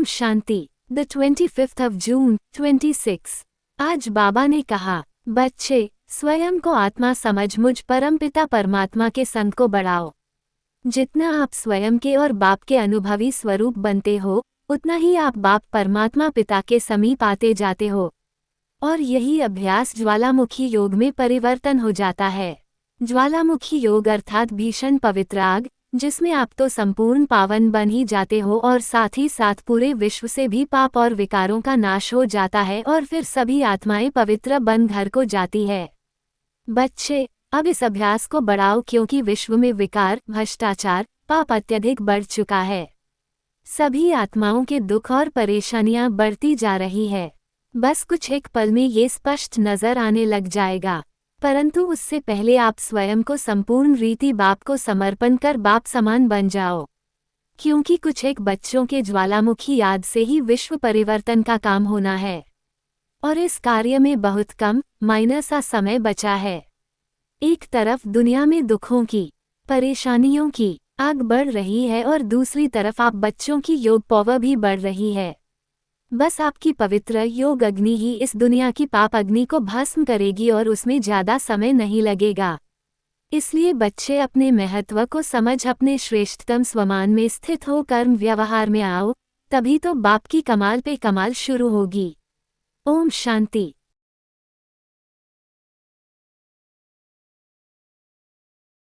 Om Shanti. The 25th of June 26। आज बाबा ने कहा, बच्चे स्वयं को आत्मा समझ मुझ परमपिता परमात्मा के संग को बढ़ाओ। जितना आप स्वयं के और बाप के अनुभवी स्वरूप बनते हो, उतना ही आप बाप परमात्मा पिता के समीप आते जाते हो। और यही अभ्यास ज्वालामुखी योग में परिवर्तन हो जाता है। ज्वालामुखी योग अर्थात भीषण पवित्र आग, जिसमें आप तो संपूर्ण पावन बन ही जाते हो और साथ ही साथ पूरे विश्व से भी पाप और विकारों का नाश हो जाता है और फिर सभी आत्माएं पवित्र बन घर को जाती है। बच्चे अब इस अभ्यास को बढ़ाओ, क्योंकि विश्व में विकार, भ्रष्टाचार, पाप अत्यधिक बढ़ चुका है। सभी आत्माओं के दुख और परेशानियां बढ़ती जा रही है। बस कुछ एक पल में ये स्पष्ट नजर आने लग जाएगा, परंतु उससे पहले आप स्वयं को संपूर्ण रीति बाप को समर्पण कर बाप समान बन जाओ, क्योंकि कुछ एक बच्चों के ज्वालामुखी याद से ही विश्व परिवर्तन का काम होना है और इस कार्य में बहुत कम सा समय बचा है। एक तरफ दुनिया में दुखों की, परेशानियों की आग बढ़ रही है और दूसरी तरफ आप बच्चों की योग पावर भी बढ़ रही है। बस आपकी पवित्र योग अग्नि ही इस दुनिया की पाप अग्नि को भस्म करेगी और उसमें ज्यादा समय नहीं लगेगा। इसलिए बच्चे अपने महत्व को समझ अपने श्रेष्ठतम स्वमान में स्थित हो कर्म व्यवहार में आओ, तभी तो बाप की कमाल पे कमाल शुरू होगी। ओम शांति।